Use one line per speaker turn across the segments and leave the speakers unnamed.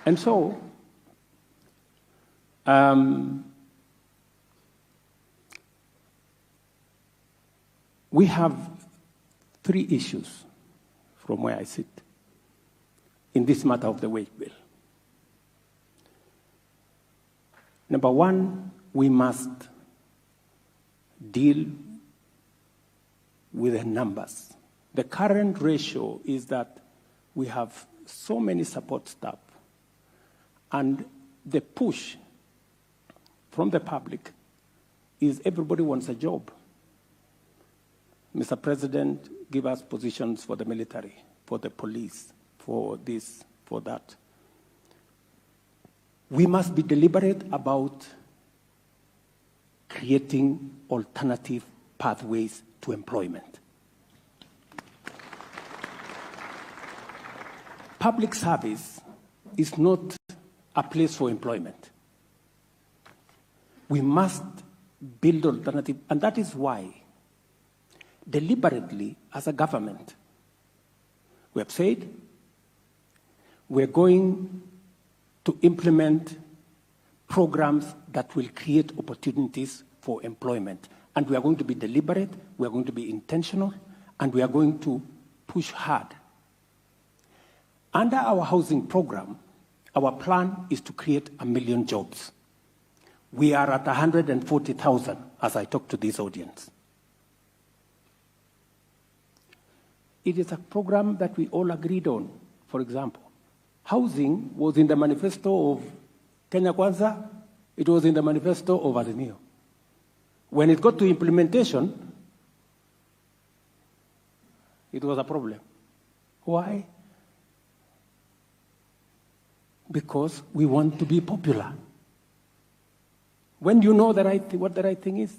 And so, we have 3 issues from where I sit in this matter of the wage bill. Number 1, we must deal with the numbers. The current ratio is that we have so many support staff, and the push from the public is everybody wants a job. Mr. President, give us positions for the military, for the police, for this, for that. We must be deliberate about creating alternative pathways to employment. Public service is not a place for employment. We must build alternative, and that is why, deliberately, as a government, we have said we're going to implement programs that will create opportunities for employment. And we are going to be deliberate, we are going to be intentional, and we are going to push hard. Under our housing program, our plan is to create 1 million jobs. We are at 140,000 as I talk to this audience. It is a program that we all agreed on. For example, housing was in the manifesto of Kenya Kwanza, it was in the manifesto of Azimio. When it got to implementation, it was a problem. Why? Because we want to be popular. When you know what the right thing is,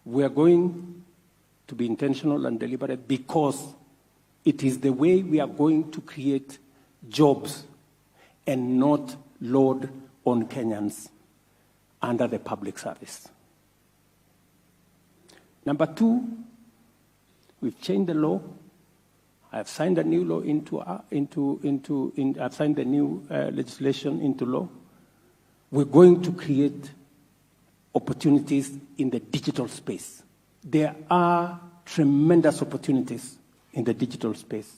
we are going to be intentional and deliberate because it is the way we are going to create jobs and not load on Kenyans under the public service. Number 2, we've changed the law. I've signed a new law I've signed the new legislation into law. We're going to create opportunities in the digital space. There are tremendous opportunities in the digital space.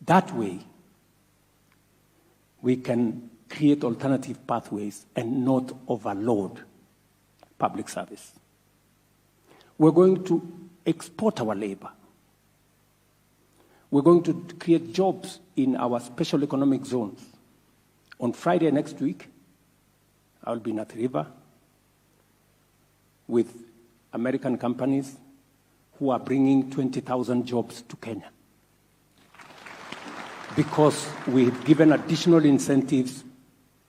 That way, we can create alternative pathways and not overload public service. We're going to export our labor. We're going to create jobs in our special economic zones. On Friday next week, I'll be in Athi River with American companies who are bringing 20,000 jobs to Kenya because we've given additional incentives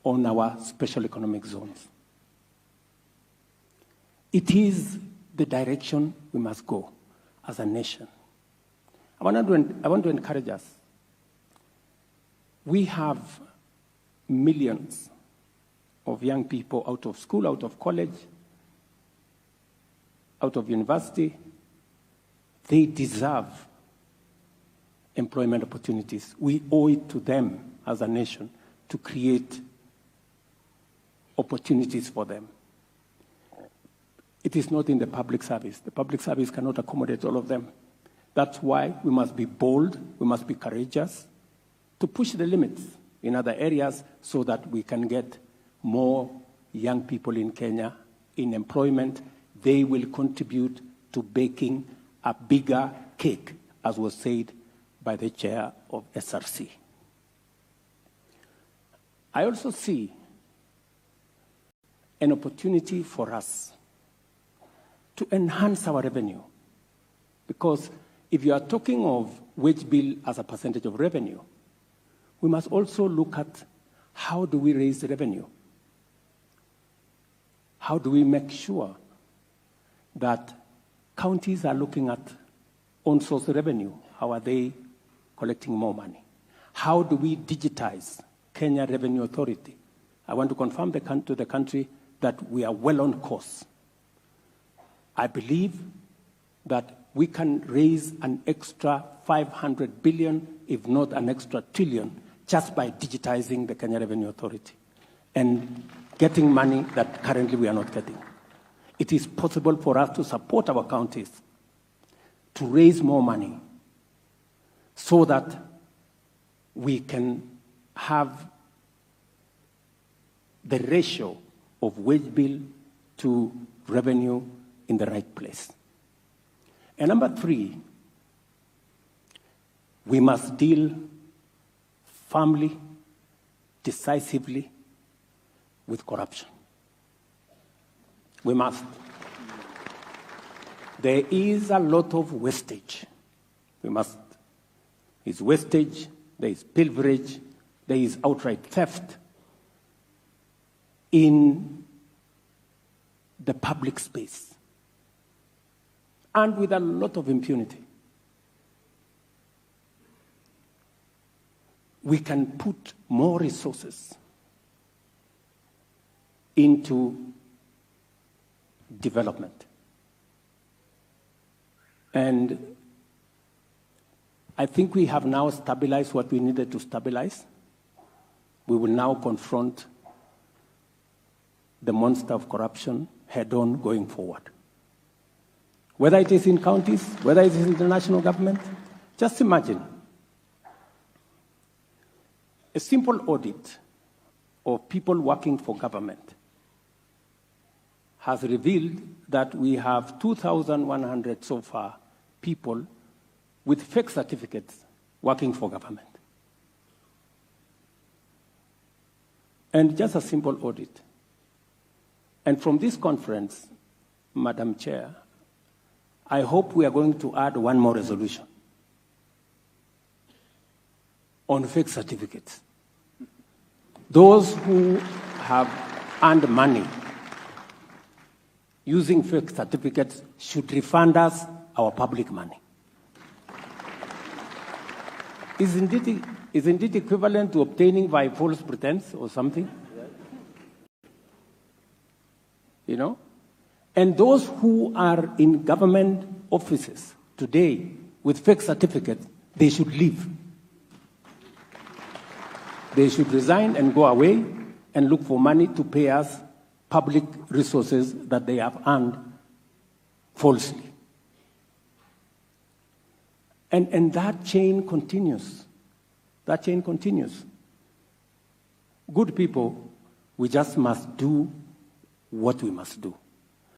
on our special economic zones. It is the direction we must go as a nation. I want to encourage us. We have millions of young people out of school, out of college, out of university. They deserve employment opportunities. We owe it to them as a nation to create opportunities for them. It is not in the public service. The public service cannot accommodate all of them. That's why we must be bold, we must be courageous to push the limits in other areas so that we can get more young people in Kenya in employment. They will contribute to baking a bigger cake, as was said by the chair of SRC. I also see an opportunity for us to enhance our revenue, because if you are talking of wage bill as a percentage of revenue, we must also look at how do we raise the revenue? How do we make sure that counties are looking at on-source revenue? How are they collecting more money? How do we digitize Kenya Revenue Authority? I want to confirm to the country that we are well on course. I believe that we can raise an extra 500 billion, if not an extra trillion, just by digitizing the Kenya Revenue Authority and getting money that currently we are not getting. It is possible for us to support our counties to raise more money so that we can have the ratio of wage bill to revenue in the right place. And number three, we must deal firmly, decisively with corruption. We must. There is a lot of wastage. We must. There's wastage, there is pilferage, there is outright theft in the public space, and with a lot of impunity. We can put more resources into development. And I think we have now stabilized what we needed to stabilize. We will now confront the monster of corruption head-on going forward. Whether it is in counties, whether it is in the national government, just imagine a simple audit of people working for government has revealed that we have 2,100 so far people with fake certificates working for government. And just a simple audit. And from this conference, Madam Chair, I hope we are going to add one more resolution on fake certificates. Those who have earned money using fake certificates should refund us our public money. Isn't it equivalent to obtaining by false pretense or something? You know? And those who are in government offices today with fake certificates, they should leave. They should resign and go away and look for money to pay us public resources that they have earned falsely. And that chain continues. That chain continues. Good people, we just must do what we must do.